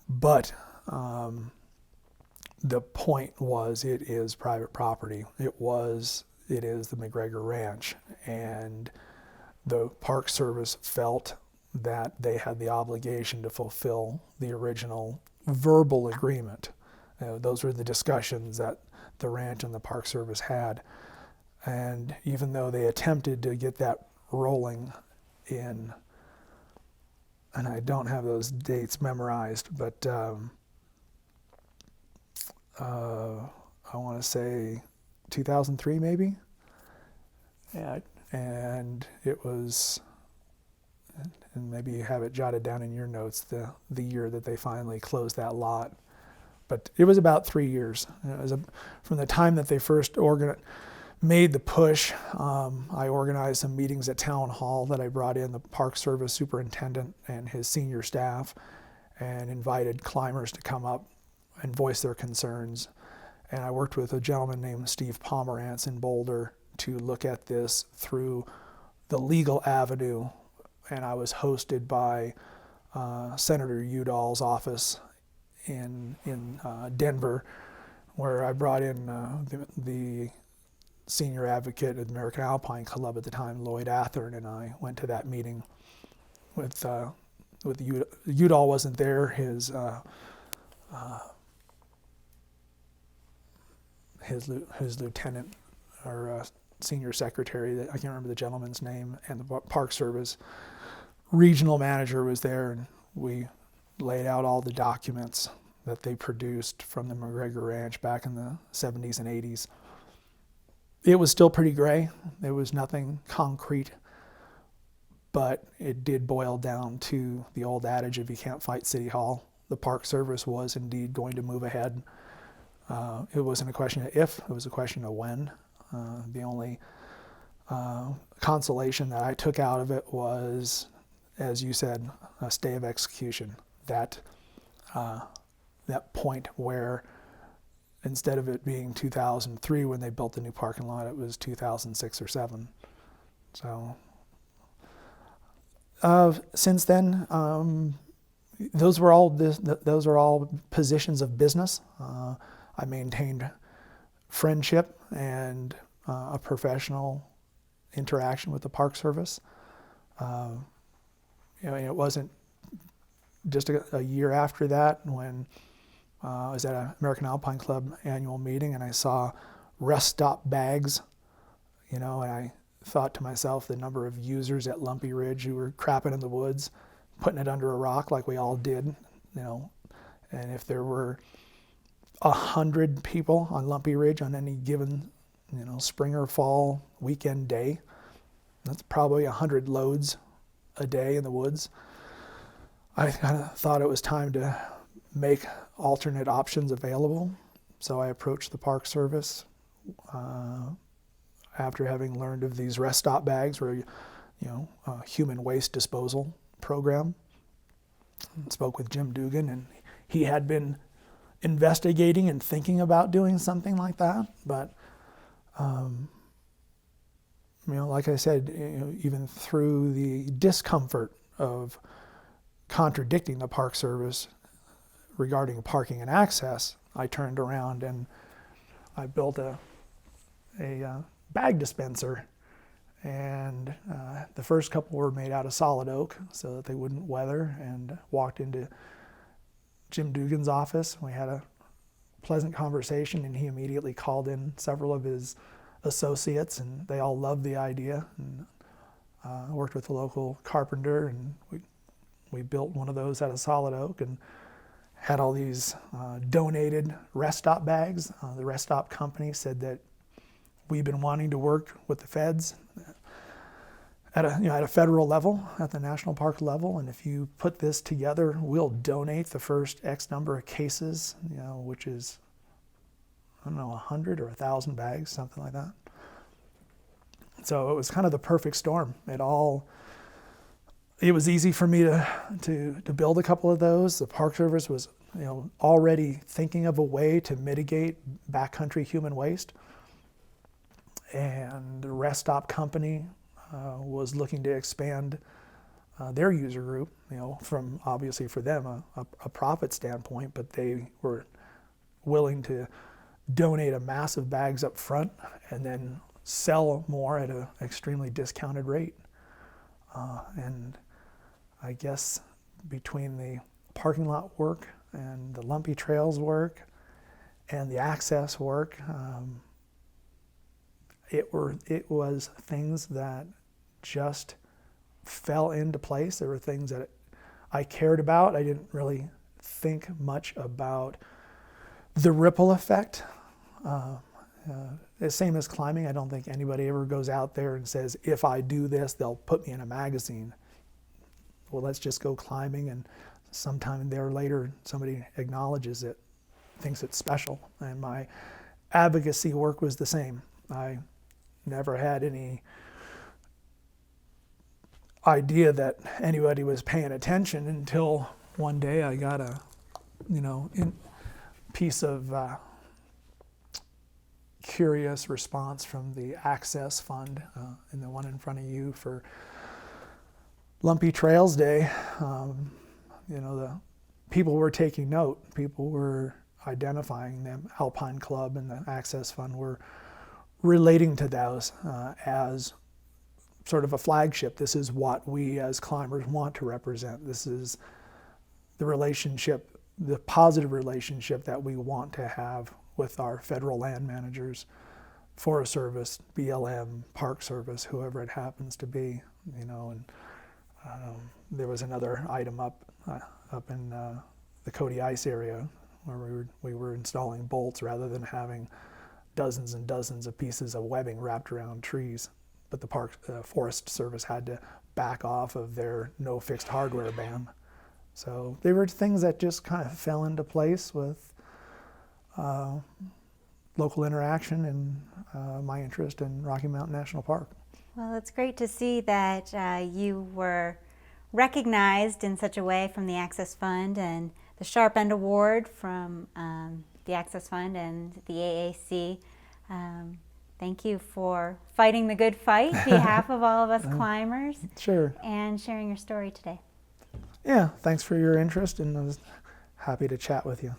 But the point was, it is private property. It is the McGregor Ranch, and the Park Service felt that they had the obligation to fulfill the original verbal agreement. Those were the discussions that the ranch and the Park Service had. And even though they attempted to get that rolling in, and I don't have those dates memorized, but I want to say 2003 maybe. Yeah, and it was, and maybe you have it jotted down in your notes, the year that they finally closed that lot. But it was about 3 years. It was from the time that they first made the push. I organized some meetings at Town Hall that I brought in the Park Service superintendent and his senior staff, and invited climbers to come up and voice their concerns. And I worked with a gentleman named Steve Pomerantz in Boulder to look at this through the legal avenue. And I was hosted by Senator Udall's office in Denver, where I brought in the senior advocate at the American Alpine Club at the time, Lloyd Athern, and I went to that meeting with Udall wasn't there. His lieutenant or senior secretary, I can't remember the gentleman's name, and the Park Service regional manager was there, and we laid out all the documents that they produced from the McGregor Ranch back in the 70s and 80s. It was still pretty gray. There was nothing concrete, but it did boil down to the old adage, if you can't fight City Hall. The Park Service was indeed going to move ahead. It wasn't a question of if, it was a question of when. The only consolation that I took out of it was, as you said, a stay of execution. That point where instead of it being 2003 when they built the new parking lot, it was 2006 or 7. So since then, those are all positions of business. I maintained friendship and a professional interaction with the Park Service. It wasn't just a year after that when I was at an American Alpine Club annual meeting and I saw rest stop bags, and I thought to myself, the number of users at Lumpy Ridge who were crapping in the woods, putting it under a rock like we all did, and if there were 100 people on Lumpy Ridge on any given, spring or fall weekend day, that's probably 100 loads a day in the woods. I kind of thought it was time to make alternate options available. So I approached the Park Service after having learned of these rest stop bags, or a human waste disposal program. And spoke with Jim Dugan, and he had been investigating and thinking about doing something like that. But like I said, even through the discomfort of contradicting the Park Service regarding parking and access, I turned around and I built a bag dispenser. And the first couple were made out of solid oak so that they wouldn't weather, and walked into Jim Dugan's office. We had a pleasant conversation, and he immediately called in several of his associates, and they all loved the idea. And I worked with a local carpenter, and we built one of those out of solid oak and had all these donated rest stop bags. The rest stop company said that we've been wanting to work with the feds at a federal level, at the national park level, and if you put this together, we'll donate the first X number of cases, which is, 100 or 1,000 bags, something like that. So it was kind of the perfect storm. It all it was easy for me to build a couple of those. The Park Service was, already thinking of a way to mitigate backcountry human waste, and the Rest Stop Company was looking to expand their user group. From obviously for them a profit standpoint, but they were willing to donate a massive bags up front and then sell more at an extremely discounted rate. And I guess between the parking lot work and the Lumpy Trails work and the access work, it was things that just fell into place. There were things that I cared about. I didn't really think much about the ripple effect. The same as climbing. I don't think anybody ever goes out there and says, if I do this, they'll put me in a magazine. Well, let's just go climbing, and sometime there later somebody acknowledges it, thinks it's special. And my advocacy work was the same. I never had any idea that anybody was paying attention until one day I got a piece of curious response from the Access Fund, and the one in front of you for Lumpy Trails Day. The people were taking note. People were identifying them. Alpine Club and the Access Fund were relating to those as sort of a flagship. This is what we as climbers want to represent. This is the relationship, the positive relationship that we want to have with our federal land managers, Forest Service, BLM, Park Service, whoever it happens to be, and there was another item up in the Cody Ice area where we were installing bolts rather than having dozens and dozens of pieces of webbing wrapped around trees. But the Forest Service had to back off of their no fixed hardware ban. So they were things that just kind of fell into place with local interaction and my interest in Rocky Mountain National Park. Well, it's great to see that you were recognized in such a way from the Access Fund and the Sharp End Award from the Access Fund and the AAC. Thank you for fighting the good fight on behalf of all of us climbers. Sure. And sharing your story today. Yeah, thanks for your interest, and I was happy to chat with you.